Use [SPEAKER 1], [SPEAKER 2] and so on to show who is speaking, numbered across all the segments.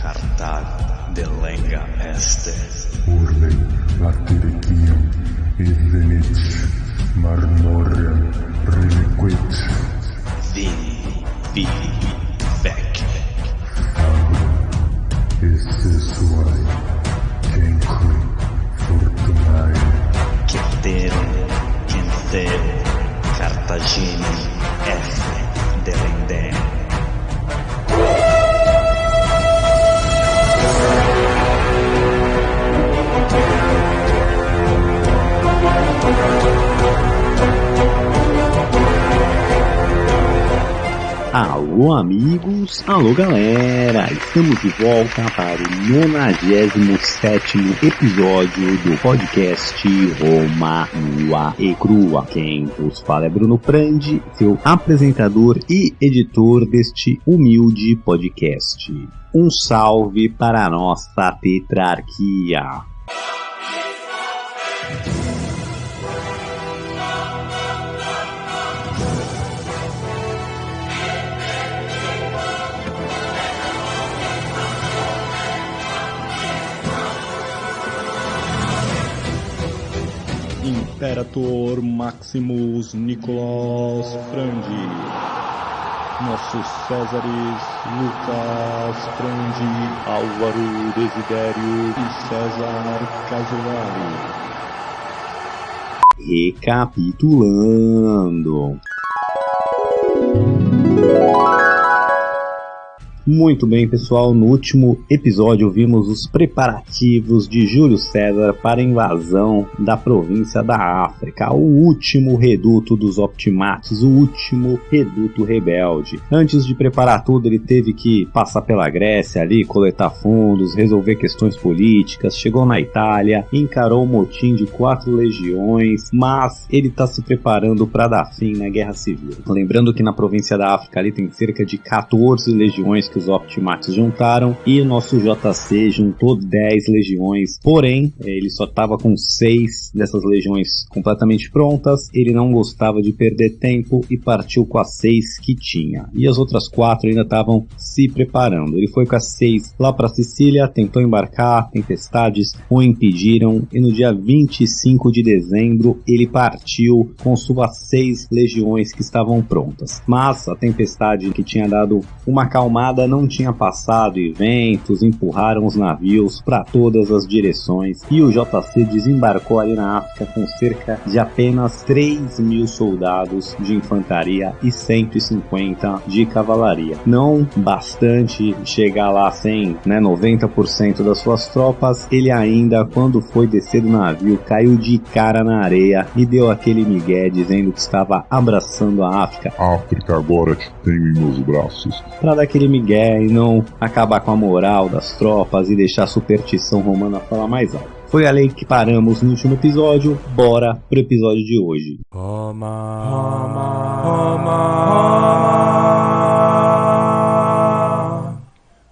[SPEAKER 1] Cartag de lenga este.
[SPEAKER 2] Urley latiricium evenit marmoriam reliquit.
[SPEAKER 1] Vini, vidi, vec.
[SPEAKER 2] Esse suai cenque fortunae.
[SPEAKER 1] Cetere, centero, Cartagine, F, delendene.
[SPEAKER 3] Alô amigos, alô galera, estamos de volta para o 97º episódio do podcast Roma Nua e Crua. Quem vos fala é Bruno Prandi, seu apresentador e editor deste humilde podcast. Um salve para a nossa tetrarquia.
[SPEAKER 4] Imperator Maximus Nicolas Frandi, nossos Césares Lucas Frandi, Álvaro Desidério e César Casolari.
[SPEAKER 3] Recapitulando. Muito bem, pessoal, no último episódio vimos os preparativos de Júlio César para a invasão da província da África, o último reduto dos Optimates, o último reduto rebelde. Antes de preparar tudo, ele teve que passar pela Grécia ali, coletar fundos, resolver questões políticas, chegou na Itália, encarou o motim de 4 legiões, mas ele está se preparando para dar fim na Guerra Civil. Lembrando que na província da África ali tem cerca de 14 legiões que os Optimates juntaram e o nosso JC juntou 10 legiões, porém ele só estava com 6 dessas legiões completamente prontas. Ele não gostava de perder tempo e partiu com as 6 que tinha, e as outras 4 ainda estavam se preparando. Ele foi com as 6 lá para Sicília, tentou embarcar, tempestades o impediram e no dia 25 de dezembro ele partiu com suas 6 legiões que estavam prontas, mas a tempestade que tinha dado uma acalmada não tinha passado e ventos empurraram os navios para todas as direções e o JC desembarcou ali na África com cerca de apenas 3.000 soldados de infantaria e 150 de cavalaria. Não bastante chegar lá sem 90% das suas tropas, ele ainda, quando foi descer do navio, caiu de cara na areia e deu aquele migué dizendo que estava abraçando a África.
[SPEAKER 2] África, agora te tenho em meus braços.
[SPEAKER 3] Para dar aquele migué e não acabar com a moral das tropas e deixar a superstição romana falar mais alto. Foi ali que paramos no último episódio, bora pro episódio de hoje.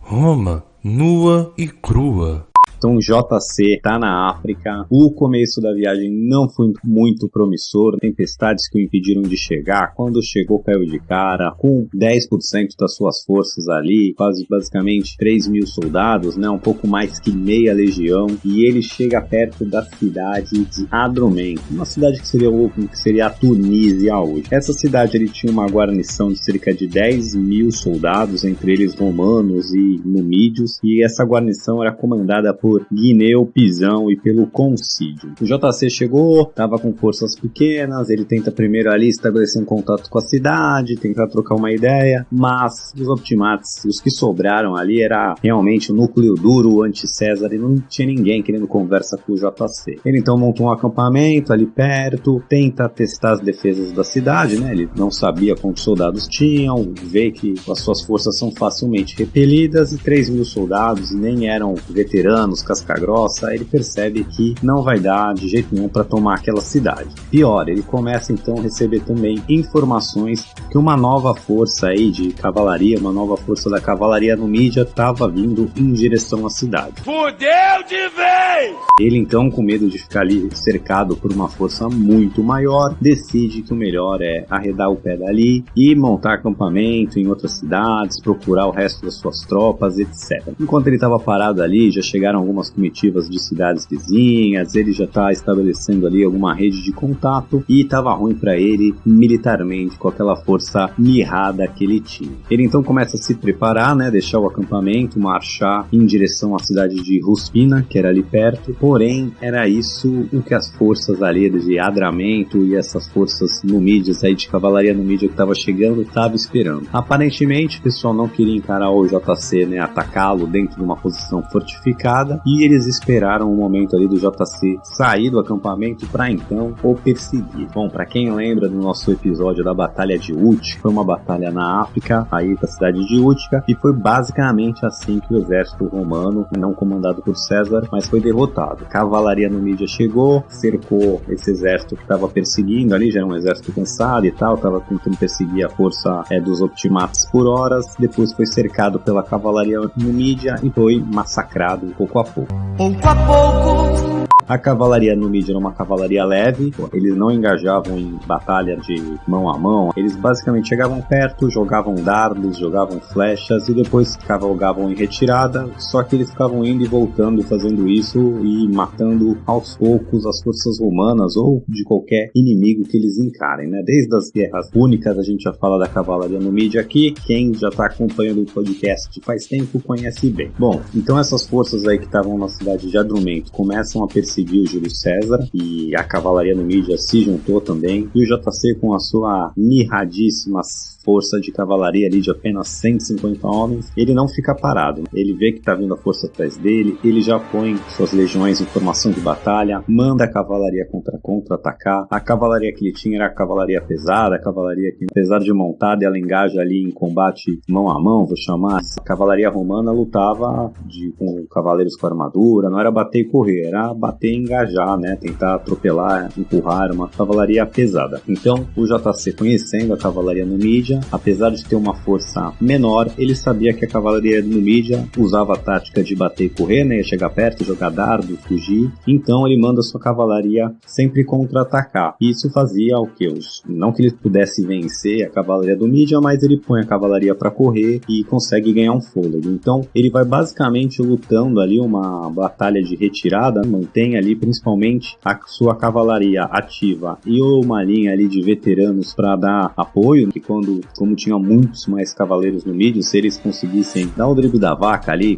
[SPEAKER 5] Roma nua e crua.
[SPEAKER 3] Então o JC está na África, o começo da viagem não foi muito promissor, tempestades que o impediram de chegar, quando chegou caiu de cara, com 10% das suas forças ali, quase basicamente 3.000 soldados, um pouco mais que meia legião, e ele chega perto da cidade de Hadromene, uma cidade que seria a Tunísia hoje. Essa cidade ele tinha uma guarnição de cerca de 10.000 soldados, entre eles romanos e numídios, e essa guarnição era comandada por Gneu Pisão e pelo Concídio. O JC chegou, estava com forças pequenas, ele tenta primeiro ali estabelecer um contato com a cidade, tentar trocar uma ideia, mas os Optimates, os que sobraram ali, era realmente o núcleo duro anti-César e não tinha ninguém querendo conversa com o JC. Ele então montou um acampamento ali perto, tenta testar as defesas da cidade, ele não sabia quantos soldados tinham, vê que as suas forças são facilmente repelidas e 3.000 soldados nem eram veteranos, os casca-grossa, ele percebe que não vai dar de jeito nenhum para tomar aquela cidade. Pior, ele começa então a receber também informações que uma nova força aí de cavalaria, uma nova força da cavalaria numídia estava vindo em direção à cidade.
[SPEAKER 6] Fudeu de vez!
[SPEAKER 3] Ele então, com medo de ficar ali cercado por uma força muito maior, decide que o melhor é arredar o pé dali e montar acampamento em outras cidades, procurar o resto das suas tropas, etc. Enquanto ele estava parado ali, já chegaram algumas comitivas de cidades vizinhas, ele já está estabelecendo ali alguma rede de contato e estava ruim para ele militarmente com aquela força mirrada que ele tinha. Ele então começa a se preparar, né, deixar o acampamento, marchar em direção à cidade de Ruspina, que era ali perto, porém era isso o que as forças ali de Adramento e essas forças numídias aí de cavalaria numídia que estava chegando, estava esperando. Aparentemente o pessoal não queria encarar o JC, né, atacá-lo dentro de uma posição fortificada, e eles esperaram o momento ali do JC sair do acampamento para então o perseguir. Bom, para quem lembra do nosso episódio da Batalha de Utica, foi uma batalha na África, aí da cidade de Utica, e foi basicamente assim que o exército romano, não comandado por César, mas foi derrotado. A cavalaria numídia chegou, cercou esse exército que estava perseguindo ali, já era um exército cansado e tal, estava tentando perseguir a força dos optimates por horas, depois foi cercado pela cavalaria numídia e foi massacrado pouco a pouco.
[SPEAKER 6] Pouco a pouco.
[SPEAKER 3] A cavalaria numídia era uma cavalaria leve, eles não engajavam em batalha de mão a mão, eles basicamente chegavam perto, jogavam dardos, jogavam flechas e depois cavalgavam em retirada, só que eles ficavam indo e voltando fazendo isso e matando aos poucos as forças romanas ou de qualquer inimigo que eles encarem, né? Desde as guerras púnicas a gente já fala da cavalaria numídia aqui, quem já está acompanhando o podcast faz tempo conhece bem. Bom, então essas forças aí que estavam na cidade de Adrumento começam a perseguir o Júlio César e a cavalaria numídia se juntou também, e o JC com a sua mirradíssima força de cavalaria ali de apenas 150 homens, ele não fica parado, ele vê que tá vindo a força atrás dele, ele já põe suas legiões em formação de batalha, manda a cavalaria contra-atacar. A cavalaria que ele tinha era a cavalaria pesada, a cavalaria que, apesar de montada, ela engaja ali em combate mão a mão, vou chamar. A cavalaria romana lutava com cavaleiros com armadura, não era bater e correr, era bater e engajar, né, tentar atropelar, empurrar, uma cavalaria pesada. Então, o JC, conhecendo a cavalaria numídia, apesar de ter uma força menor, ele sabia que a cavalaria numídia usava a tática de bater e correr, né, ia chegar perto, jogar dardo, fugir. Então ele manda sua cavalaria sempre contra-atacar. E isso fazia o que? Não que ele pudesse vencer a cavalaria numídia, mas ele põe a cavalaria para correr e consegue ganhar um fôlego. Então ele vai basicamente lutando ali uma batalha de retirada, mantém ali principalmente a sua cavalaria ativa e uma linha ali de veteranos para dar apoio, que como tinha muitos mais cavaleiros numídios, se eles conseguissem dar o drible da vaca ali,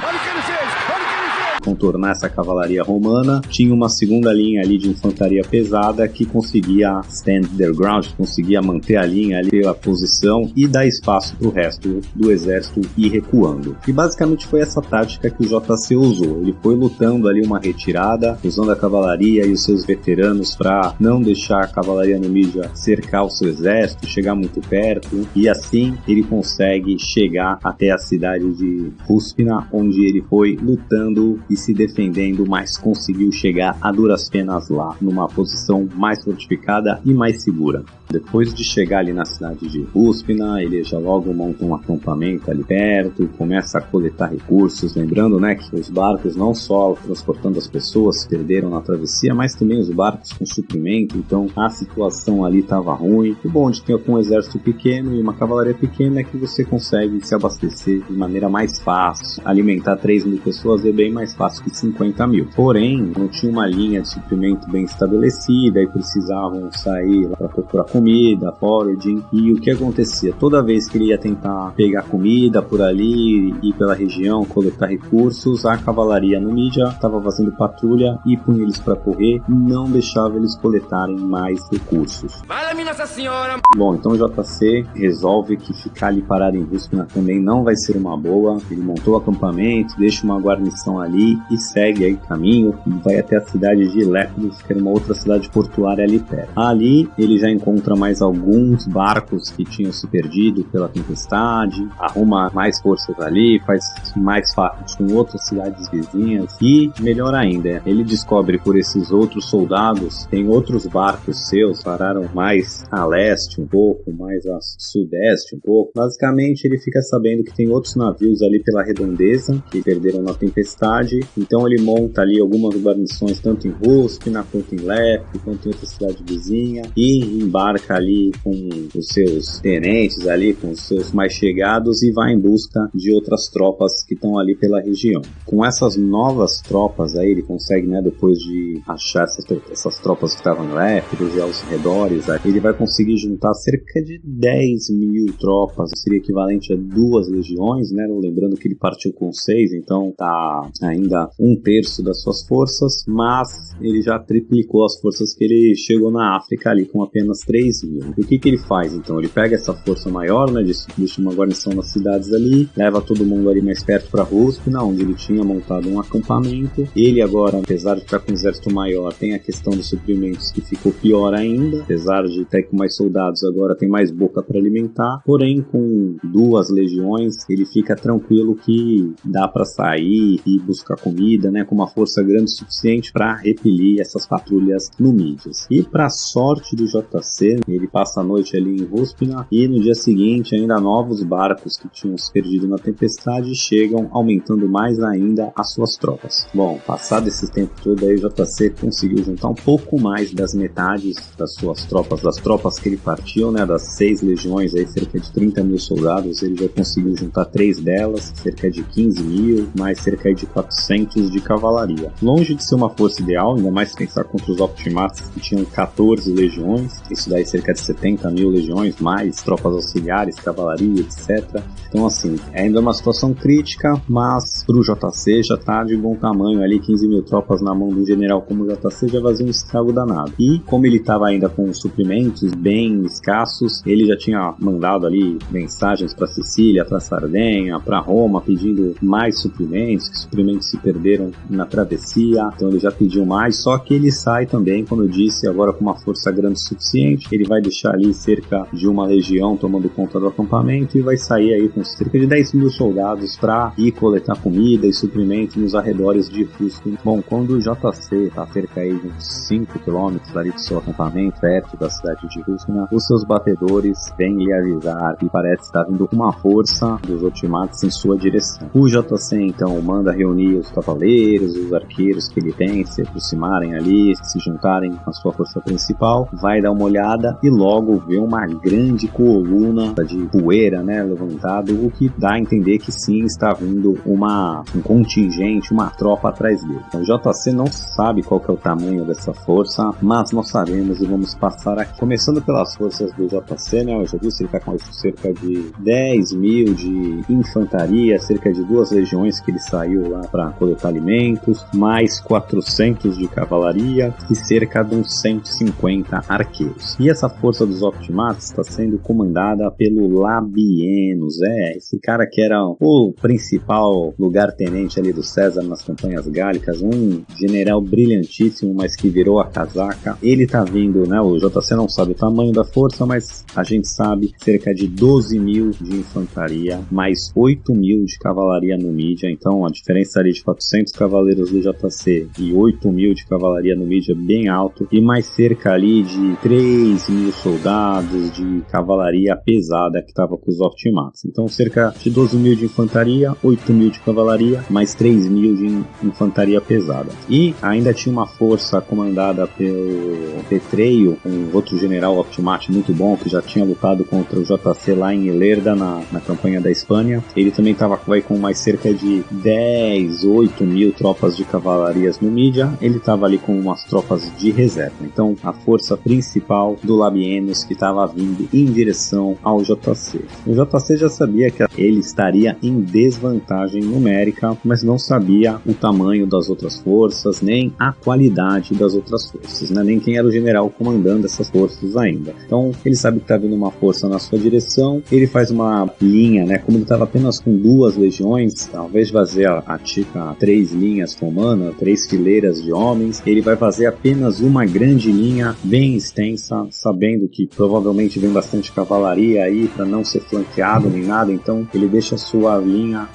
[SPEAKER 3] contornar essa cavalaria romana, tinha uma segunda linha ali de infantaria pesada que conseguia stand their ground, conseguia manter a linha ali, a posição e dar espaço para o resto do exército ir recuando. E basicamente foi essa tática que o JC usou. Ele foi lutando ali uma retirada, usando a cavalaria e os seus veteranos para não deixar a cavalaria numídia cercar o seu exército, chegar muito perto, e assim ele consegue chegar até a cidade de Ruspina, onde ele foi lutando e se defendendo, mas conseguiu chegar a duras penas lá, numa posição mais fortificada e mais segura. Depois de chegar ali na cidade de Ruspina, ele já logo monta um acampamento ali perto, começa a coletar recursos, lembrando, né, que os barcos não só transportando as pessoas se perderam na travessia, mas também os barcos com suprimento, então a situação ali estava ruim. O bom de ter um exército pequeno e uma cavalaria pequena é que você consegue se abastecer de maneira mais fácil. Alimentar 3.000 pessoas é bem mais fácil que 50.000. Porém, não tinha uma linha de suprimento bem estabelecida e precisavam sair para procurar comida, foraging, e o que acontecia? Toda vez que ele ia tentar pegar comida por ali, ir pela região, coletar recursos, a cavalaria numídia estava fazendo patrulha e punha eles para correr, não deixava eles coletarem mais recursos.
[SPEAKER 6] Fala-me, Nossa Senhora!
[SPEAKER 3] Bom, então o JC resolve que ficar ali parado em Ruspina também não vai ser uma boa. Ele montou o acampamento, deixa uma guarnição ali e segue aí caminho, vai até a cidade de Lépidos, que era uma outra cidade portuária ali perto. Ali ele já encontra mais alguns barcos que tinham se perdido pela tempestade, arruma mais forças ali, faz mais fatos com outras cidades vizinhas e, melhor ainda, ele descobre por esses outros soldados, tem outros barcos seus, pararam mais a leste um pouco, mais a sudeste um pouco. Basicamente ele fica sabendo que tem outros navios ali pela redondeza que perderam na tempestade, então ele monta ali algumas guarnições tanto em Ruspina quanto em Lep, quanto em outra cidade vizinha e embarca ali com os seus tenentes ali, com os seus mais chegados e vai em busca de outras tropas que estão ali pela região. Com essas novas tropas aí ele consegue, né, depois de achar essas tropas que estavam em Lépidos e aos redores, aí ele vai conseguir juntar cerca de 10.000 tropas, seria equivalente a 2 legiões, né, lembrando que ele partiu com 6, então tá ainda 1/3 das suas forças, mas ele já triplicou as forças que ele chegou na África ali com apenas 3.000. E o que ele faz então? Ele pega essa força maior, né, deixa uma guarnição nas cidades ali, leva todo mundo ali mais perto para Ruspina, onde ele tinha montado um acampamento. Ele agora, apesar de estar com um exército maior, tem a questão dos suprimentos que ficou pior ainda, apesar de ter com mais soldados, agora tem mais boca para alimentar, porém com 2 legiões ele fica tranquilo que dá para sair e buscar comida, né, com uma força grande o suficiente para repelir essas patrulhas Numídias. E para sorte do JC, ele passa a noite ali em Ruspina e no dia seguinte ainda novos barcos que tinham se perdido na tempestade chegam, aumentando mais ainda as suas tropas. Bom, passado esse tempo todo aí, o JC conseguiu juntar um pouco mais das metades das suas tropas, das tropas que ele partiu, né, das 6 legiões aí, cerca de 30.000 soldados, ele já conseguiu juntar 3 delas, cerca de 15.000, mais cerca de 400 de cavalaria. Longe de ser uma força ideal, ainda mais pensar contra os Optimates que tinham 14 legiões, isso daí cerca de 70.000 legiões, mais tropas auxiliares, cavalaria, etc. Então assim, ainda é uma situação crítica, mas pro JC já tá de bom tamanho ali, 15.000 tropas na mão de um general como o JC já fazia um estrago danado. E como ele estava ainda com suprimentos bem escassos, ele já tinha mandado ali mensagens para Sicília, para Sardenha, para Roma, pedindo mais suprimentos, que suprimentos se perderam na travessia, então ele já pediu mais, só que ele sai também, como eu disse, agora com uma força grande o suficiente, ele vai deixar ali cerca de uma legião tomando conta do acampamento e vai sair aí com cerca de 10.000 soldados para ir coletar comida e suprimentos nos arredores de Ruspina. Bom, quando o JC está cerca aí de uns 5 km ali do seu acampamento, perto da cidade de Ruspina, os seus batedores vêm lhe avisar que parece estar vindo com uma força dos Optimates em sua direção. O JC então manda reunir os cavaleiros, os arqueiros que ele tem, se aproximarem ali, se juntarem à sua força principal, vai dar uma olhada e logo vê uma grande coluna de poeira, né, levantado, o que dá a entender que sim, está vindo um contingente, uma tropa atrás dele. Então, o JC não sabe qual que é o tamanho dessa força, mas nós sabemos e vamos passar aqui. Começando pelas forças do JC, né, eu já disse, ele está com cerca de 10.000 de infantaria, cerca de 2 legiões que ele saiu lá para coletar alimentos, mais 400 de cavalaria e cerca de uns 150 arqueiros. E essa força dos Optimates está sendo comandada pelo Labienus, esse cara que era o principal lugar-tenente ali do César nas campanhas gálicas, um general brilhantíssimo, mas que virou a casaca. Ele tá vindo, né, o JC não sabe o tamanho da força, mas a gente sabe cerca de 12.000 de infantaria, mais 8.000 de cavalaria Numídia, então a diferença ali de 400 cavaleiros do JC e 8.000 de cavalaria Numídia bem alto, e mais cerca ali de 3.000 soldados de cavalaria pesada que estava com os Optimates. Então cerca de 12.000 de infantaria, 8.000 de cavalaria, mais 3.000 de infantaria pesada. E ainda tinha uma força comandada pelo Petreio, um outro general Optimate muito bom, que já tinha lutado contra o JC lá em Ilerda, na campanha da Espanha. Ele também vai com mais cerca de 8.000 tropas de cavalarias no Numídia. Ele estava ali com umas tropas de reserva. Então a força principal do Labienus que estava vindo em direção ao JC. O JC já sabia que ele estaria em desvantagem numérica, mas não sabia o tamanho das outras forças, nem a qualidade das outras forças, né? Nem quem era o general comandando essas forças ainda. Então ele sabe que está vindo uma força na sua direção, ele faz uma linha, né? Como ele estava apenas com 2 legiões, ao invés de fazer a típica colocar 3 linhas romana, 3 fileiras de homens, ele vai fazer apenas uma grande linha bem extensa, sabendo que provavelmente vem bastante cavalaria aí para não ser flanqueado nem nada, então ele deixa a sua linha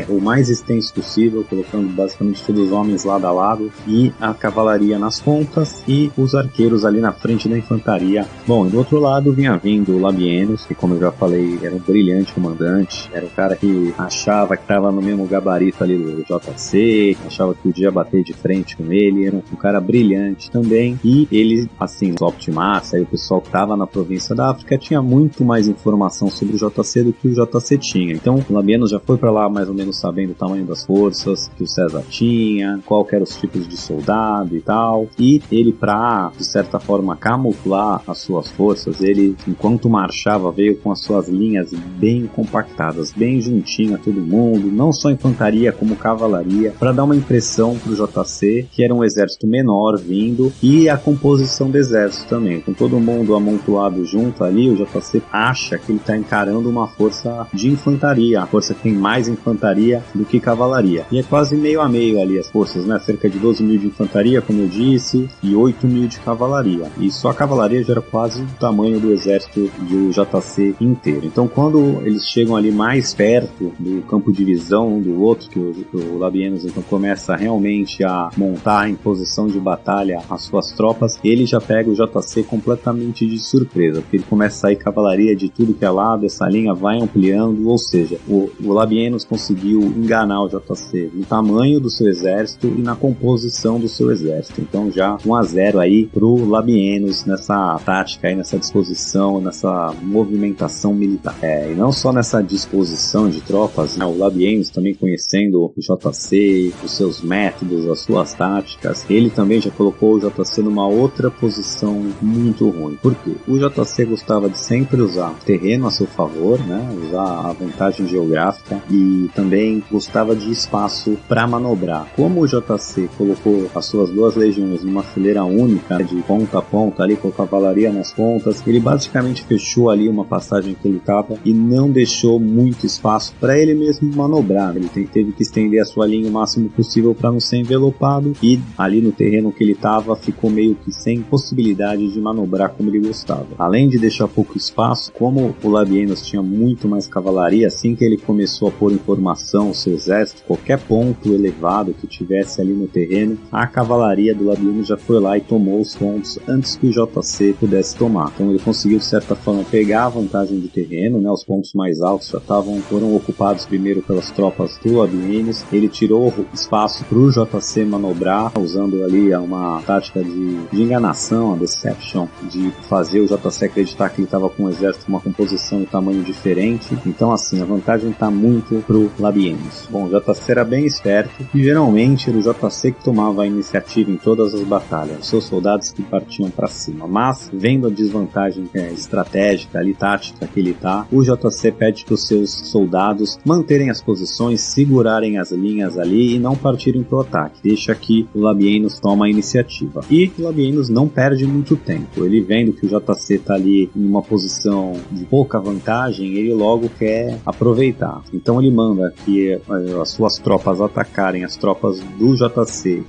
[SPEAKER 3] o mais extenso possível, colocando basicamente todos os homens lado a lado e a cavalaria nas pontas e os arqueiros ali na frente da infantaria. Bom, e do outro lado vinha vindo o Labienus, que como eu já falei, era um brilhante comandante, era um cara que achava que estava no mesmo gabarito ali do JC, achava que podia bater de frente com ele, era um cara brilhante também, e ele, assim, os Optimates, aí o pessoal que estava na província da África tinha muito mais informação sobre o JC do que o JC tinha, então o Labienus já foi para lá mais ou menos sabendo o tamanho das forças que o César tinha, qual que eram os tipos de soldado e tal, e ele, para de certa forma camuflar as suas forças, ele, enquanto marchava, veio com as suas linhas bem compactadas, bem juntinho a todo mundo, não só infantaria como cavalaria, para dar uma impressão pro JC que era um exército menor vindo, e a composição do exército também, com todo mundo amontoado junto ali, o JC acha que ele está encarando uma força de infantaria, a força que tem mais infantaria do que cavalaria, e é quase meio a meio ali as forças, né? Cerca de 12 mil de infantaria, como eu disse, e 8 mil de cavalaria, e só a cavalaria já era quase o tamanho do exército do JC inteiro. Então quando eles chegam ali mais perto do campo de visão um do outro, que o Labienus então começa realmente a montar em posição de batalha as suas tropas, ele já pega o JC completamente de surpresa, porque ele começa a sair cavalaria de tudo que é lado, essa linha vai ampliando, ou seja, o Labienus conseguiu enganar o JC no tamanho do seu exército e na composição do seu exército. Então já 1-0 aí pro Labienus nessa tática aí, nessa disposição, nessa movimentação militar. E não só nessa disposição de tropas, né? O Labienus também conhecendo o JC, os seus métodos, as suas táticas, ele também já colocou o JC numa outra posição muito ruim. Por quê? O JC gostava de sempre usar terreno a seu favor, né? Usar a vantagem geográfica, e também gostava de espaço para manobrar. Como o JC colocou as suas 2 legiões numa fileira única, de ponta a ponta ali, com a cavalaria nas pontas, ele basicamente fechou ali uma passagem que ele estava e não deixou muito espaço para ele mesmo manobrar. Ele teve que estender a sua linha o máximo possível para não ser envelopado, e ali no terreno que ele estava ficou meio que sem possibilidade de manobrar como ele gostava. Além de deixar pouco espaço, como o Labienus tinha muito mais cavalaria, assim que ele começou a pôr em formação o seu exército, qualquer ponto elevado que tivesse ali no terreno, a cavalaria do Labienus já foi lá e tomou os pontos antes que o JC pudesse tomar. Então ele conseguiu de certa forma pegar a vantagem do terreno, né? Os pontos mais altos já foram ocupados primeiro pelas tropas do Labienus. Ele tirou espaço para o JC manobrar, usando ali uma tática de enganação, a deception, de fazer o JC acreditar que ele estava com um exército com uma composição e tamanho diferente. Então assim, a vantagem está muito pro Labienus. Bom, o JC era bem esperto e geralmente era o JC que tomava a iniciativa em todas as batalhas, os seus soldados que partiam para cima, mas vendo a desvantagem estratégica ali, tática que ele tá, o JC pede para os seus soldados manterem as posições, segurarem as linhas ali e não partirem pro ataque, deixa que o Labienus toma a iniciativa. E o Labienus não perde muito tempo, ele vendo que o JC tá ali em uma posição de pouca vantagem, ele logo quer aproveitar. Então ele manda que as suas tropas atacarem as tropas do JC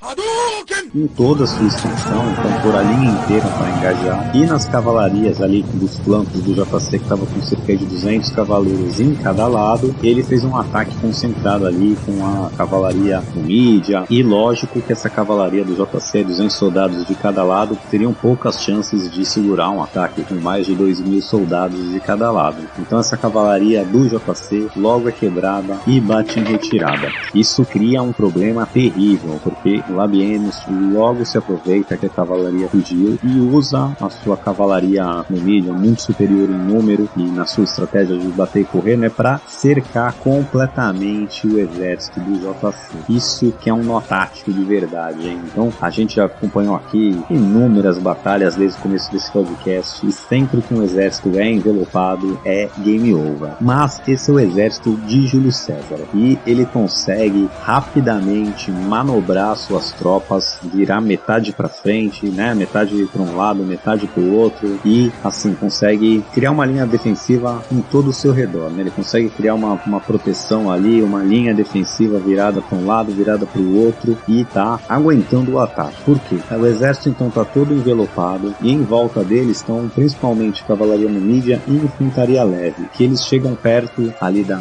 [SPEAKER 3] em toda a sua extensão, então por a linha inteira para engajar, e nas cavalarias ali dos flancos do JC, que estava com cerca de 200 cavaleiros em cada lado, ele fez um ataque concentrado ali com a cavalaria numídia, e lógico que essa cavalaria do JC, 200 soldados de cada lado, teriam poucas chances de segurar um ataque com mais de 2.000 soldados de cada lado. Então essa cavalaria do JC logo é quebrada e bate em retirada. Isso cria um problema terrível, porque o Labienus logo se aproveita que a cavalaria fugiu e usa a sua cavalaria numídia, muito superior em número e na sua estratégia de bater e correr, né, para cercar completamente o exército do JC. Isso que é um nó tático de verdade, hein? Então a gente já acompanhou aqui inúmeras batalhas desde o começo desse podcast, e sempre que um exército é envelopado é game over. Mas esse é o exército de Júlio César, e ele consegue rapidamente manobrar suas tropas virar metade pra frente, né? Metade pra um lado, metade pro outro, e assim consegue criar uma linha defensiva em todo o seu redor, né? Ele consegue criar uma proteção ali, uma linha defensiva virada para um lado, virada para o outro, e tá aguentando o ataque. Por quê? O exército então tá todo envelopado, e em volta deles estão principalmente cavalaria numídia e infantaria leve, que eles chegam perto ali da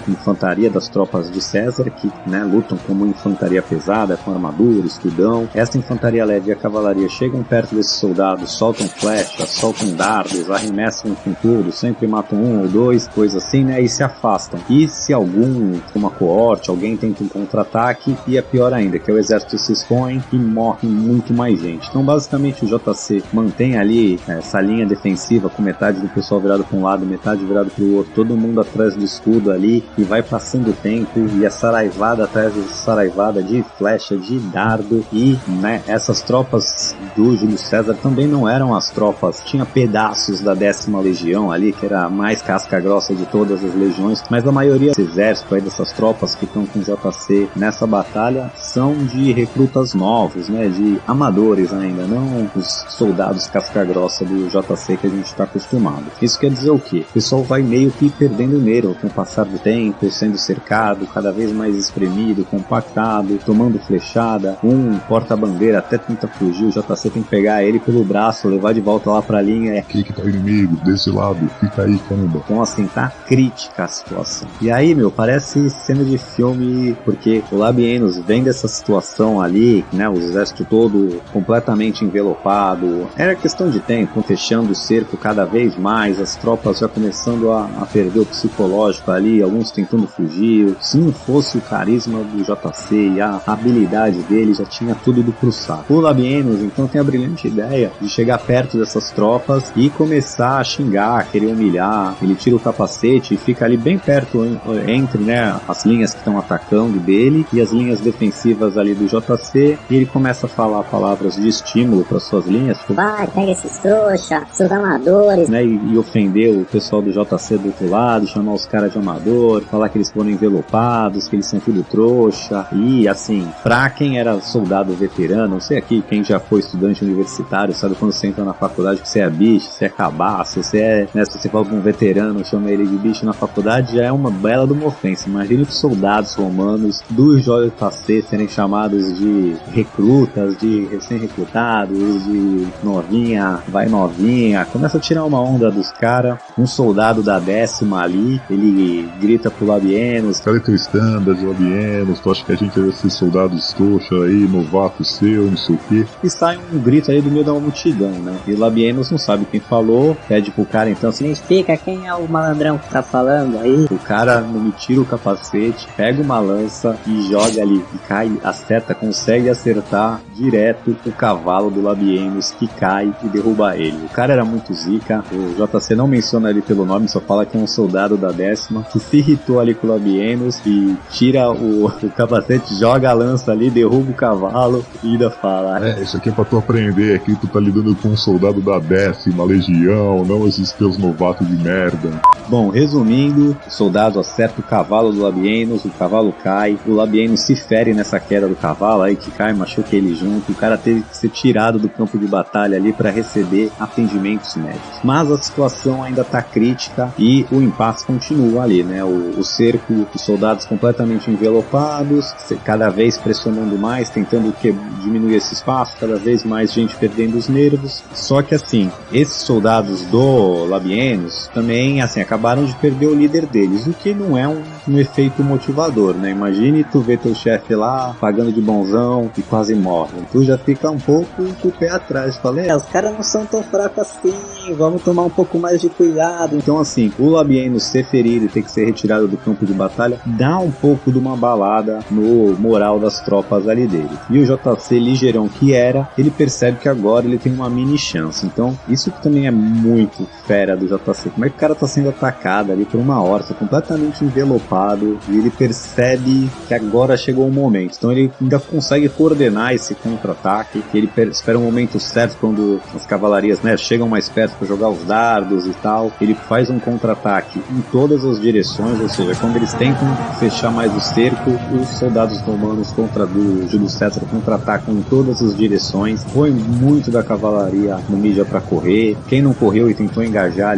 [SPEAKER 3] infantaria das tropas de César, que, né, lutam como infantaria pesada, com armadura, escudão. Essa infantaria leve e a cavalaria chegam perto desses soldados, soltam flechas, soltam dardos, arremessam com tudo, sempre matam um ou dois, coisa assim, né, e se afastam. E se algum, uma coorte, alguém tenta um contra-ataque, e é pior ainda, que o exército se expõe e morre muito mais gente. Então basicamente o JC mantém ali essa linha defensiva com metade do pessoal virado para um lado, metade virado para o outro, todo mundo atrás do escudo ali, e vai passando o tempo, e a saraivada atrás de saraivada de flecha, de dardo, e, né, essas tropas do Júlio César também não eram as tropas, tinha pedaços da 10ª Legião ali, que era a mais casca grossa de todas as legiões, mas a maioria desse exército aí, dessas tropas que estão com o JC nessa batalha, são de recrutas novos, né, de amadores ainda, não os soldados casca grossa do JC que a gente está acostumado. Isso quer dizer o quê? O pessoal vai meio que perdendo nervo com o passar do tempo, sendo cercado, cada vez mais espremido, compactado, tomando flechada, um porta-bandeira até tenta fugir, o JC tem que pegar ele pelo braço, levar de volta lá pra linha.
[SPEAKER 2] Aqui que tá o inimigo, desse lado, fica aí, caramba.
[SPEAKER 3] Então assim, tá crítica a situação. E aí, meu, parece cena de filme, porque o Labienus vem dessa situação ali, né, o exército todo completamente envelopado, era questão de tempo, fechando o cerco cada vez mais, as tropas já começando a perder o psicológico ali, alguns tentando fugir. Se não fosse o carisma do JC e a habilidade dele, já tinha tudo ido pro saco. O Labienus então tem a brilhante ideia de chegar perto dessas tropas e começar a xingar, querer humilhar. Ele tira o capacete e fica ali bem perto entre, né, as linhas que estão atacando dele e as linhas defensivas ali do JC, e ele começa a falar palavras de estímulo para suas linhas, tipo,
[SPEAKER 7] vai, pega esses trouxa, seus amadores,
[SPEAKER 3] né, e ofender o pessoal do JC do outro lado, chamar os caras de amador, falar que eles foram envelopados, que eles são tudo trouxa. E assim, pra quem era soldado veterano, não sei aqui, quem já foi estudante universitário, sabe quando você entra na faculdade que você é bicho, você é cabaço, você é, né, se você fala com um veterano, chama ele de bicho na faculdade, já é uma bela de uma ofensa. Imagine os soldados romanos do JC serem chamados de recrutas, de recém-recrutados, de novinha, vai novinha, começa a tirar uma onda dos caras. Um soldado da 10ª ali, ele grita pro Labienus,
[SPEAKER 2] Cadê teu standard, Labienus? Tu acha que a gente é esses soldados trouxa aí, novato seu, não sei o quê?
[SPEAKER 3] e sai um grito aí do meio da multidão, né? E o Labienus não sabe quem falou, pede pro cara então assim,
[SPEAKER 7] explica quem é o malandrão que tá falando aí.
[SPEAKER 3] o cara não me tira o capacete, pega uma lança e joga ali, e cai, acerta, consegue acertar direto o cavalo do Labienus, que cai e derruba ele. O cara era muito zica, o JC não menciona ele pelo nome, só fala que é um soldado da 10ª, que se irritou ali com o Labienus e tira o capacete, joga a lança ali, derruba o cavalo e ainda fala,
[SPEAKER 2] Isso aqui é pra tu aprender, aqui tu tá lidando com um soldado da 10ª Legião, não esses teus novatos de merda.
[SPEAKER 3] Bom, resumindo, o soldado acerta o cavalo do Labienus, o cavalo cai, o Labienus se fere nessa queda do cavalo, aí que cai, machuca ele junto, o cara teve que ser tirado do campo de batalha ali para receber atendimentos médicos. Mas a situação ainda tá crítica e o impasse continua ali, né? O cerco, os soldados completamente envelopados, cada vez pressionando mais, tentando diminuir esse espaço, cada vez mais gente perdendo os nervos. Só que assim, esses soldados do Labienus também, assim, acabaram de perder o líder deles, o que não é um efeito motivador, né? Imagine tu ver teu chefe lá, pagando de bonzão e quase morre. Tu já fica um pouco com o pé atrás, fala, os caras não são tão fracos assim, vamos tomar um pouco mais de cuidado. Então assim, o Labienus ser ferido e ter que ser retirado do campo de batalha dá um pouco de uma balada no moral das tropas ali dele. E o JC ligeirão que era, ele percebe que agora ele tem uma mini chance. Então isso que também é muito fera do JC. Como é que o cara tá sendo atacado ali por uma horta, completamente envelopado, e ele percebe que agora chegou o momento. Então ele ainda consegue coordenar esse contra-ataque, que ele espera o momento certo quando as cavalarias, né, chegam mais perto para jogar os dardos e tal. Ele faz um contra-ataque em todas as direções, ou seja, quando eles tentam fechar mais o cerco, os soldados romanos do Júlio César contra-atacam em todas as direções. Foi muito da cavalaria Numídia para correr. Quem não correu e tentou engajar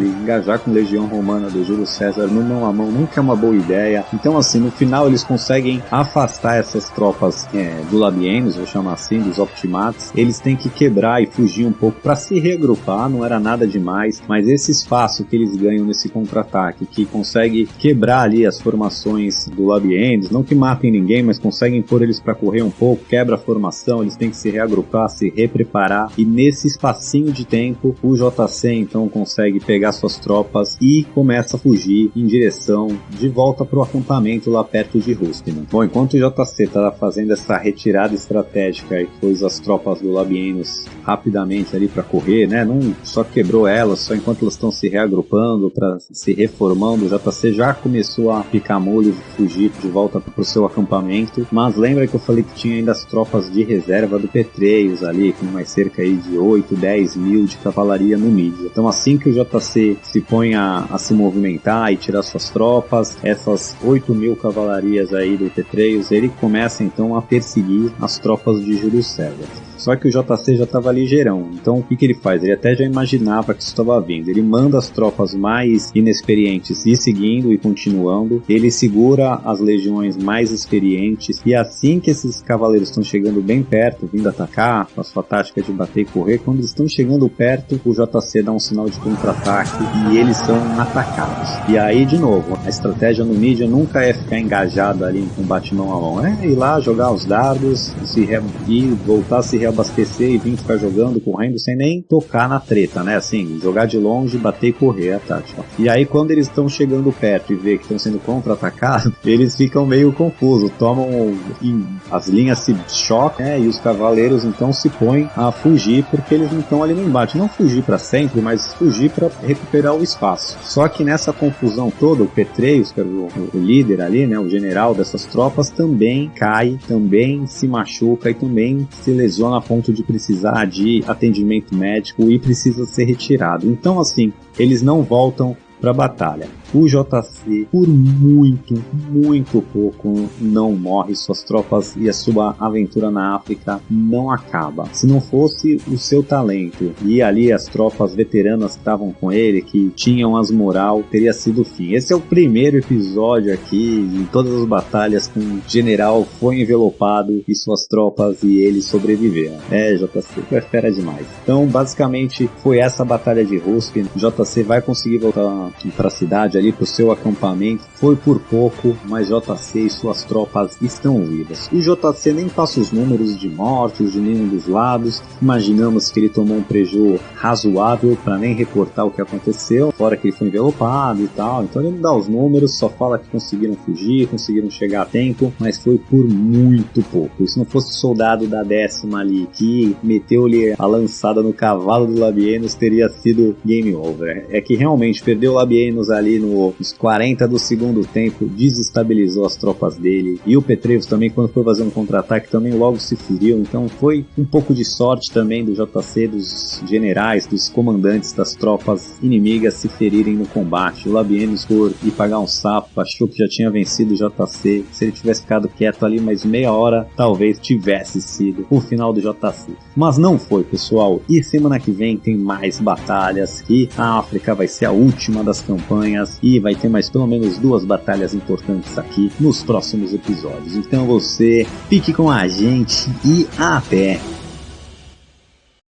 [SPEAKER 3] com Legião Romana do Júlio César no mão a mão nunca é uma boa ideia. Então assim, no final eles conseguem afastar essas tropas do Labienus, vou chamar assim, dos Optimates. Eles têm que quebrar e fugir um pouco para se reagrupar, não era nada demais, mas esse espaço que eles ganham nesse contra-ataque, que consegue quebrar ali as formações do Labienus, não que matem ninguém, mas conseguem pôr eles para correr um pouco, quebra a formação, eles têm que se reagrupar, se repreparar, e nesse espacinho de tempo, o JC então consegue pegar suas tropas e começa a fugir em direção de volta pro acampamento lá perto de Ruspina. Bom, enquanto o JC estava fazendo essa retirada estratégica e pôs as tropas do Labienus rapidamente ali para correr, né? Não só quebrou elas, só enquanto elas estão se reagrupando, para se reformando, o JC já começou a picar molho e fugir de volta pro seu acampamento. Mas lembra que eu falei que tinha ainda as tropas de reserva do Petreius ali, com mais cerca aí de 8, 10 mil de cavalaria no mídia. Então assim que o JC se põe a se movimentar e tirar suas tropas, essas 8 mil cavalarias aí do Petreius, ele começa então a perseguir as tropas de Júlio César. Só que o JC já estava ligeirão, então o que ele faz? Ele até já imaginava que isso estava vindo. Ele manda as tropas mais inexperientes ir seguindo e continuando. Ele segura as legiões mais experientes. E assim que esses cavaleiros estão chegando bem perto, vindo atacar, com a sua tática de bater e correr, quando eles estão chegando perto, o JC dá um sinal de contra-ataque e eles são atacados. E aí, de novo, a estratégia no mídia nunca é ficar engajado ali em combate mão a mão. É ir lá, jogar os dardos e voltar a se reabastecer e vir ficar jogando, correndo, sem nem tocar na treta, né? Assim, jogar de longe, bater e correr a tática. E aí, quando eles estão chegando perto e vê que estão sendo contra-atacados, eles ficam meio confusos, as linhas se chocam, né? E os cavaleiros então se põem a fugir, porque eles não estão ali no embate. Não fugir para sempre, mas fugir para recuperar o espaço. Só que nessa confusão toda, o Petreius, que era o líder ali, né? O general dessas tropas, também cai, também se machuca e também se lesiona a ponto de precisar de atendimento médico e precisa ser retirado. Então, assim, eles não voltam para a batalha. O JC, por muito pouco, não morre. Suas tropas e a sua aventura na África não acaba. Se não fosse o seu talento e ali as tropas veteranas que estavam com ele, que tinham as moral, teria sido o fim. Esse é o primeiro episódio aqui, em todas as batalhas, com o general foi envelopado e suas tropas e ele sobreviveram. JC foi fera demais. Então, basicamente, foi essa batalha de Ruspin. JC vai conseguir voltar para a cidade ali, para o seu acampamento. Foi por pouco, mas JC e suas tropas estão vivas. O JC nem passa os números de mortos de nenhum dos lados. Imaginamos que ele tomou um prejuízo razoável para nem reportar o que aconteceu, fora que ele foi envelopado e tal. Então ele não dá os números, só fala que conseguiram fugir, conseguiram chegar a tempo, mas foi por muito pouco. E se não fosse o soldado da 10ª ali, que meteu-lhe a lançada no cavalo do Labienus, teria sido game over. É que realmente perdeu o Labienus ali nos 40 do segundo tempo, desestabilizou as tropas dele, e o Petreius também, quando foi fazer um contra-ataque, também logo se feriu. Então foi um pouco de sorte também do JC, dos generais, dos comandantes das tropas inimigas se ferirem no combate. O Labienus, por ir pagar um sapo, achou que já tinha vencido o JC. Se ele tivesse ficado quieto ali mais meia hora, talvez tivesse sido o final do JC. Mas não foi, pessoal. E semana que vem tem mais batalhas, e a África vai ser a última das campanhas, e vai ter mais pelo menos 2 batalhas importantes aqui nos próximos episódios. Então você fique com a gente e até!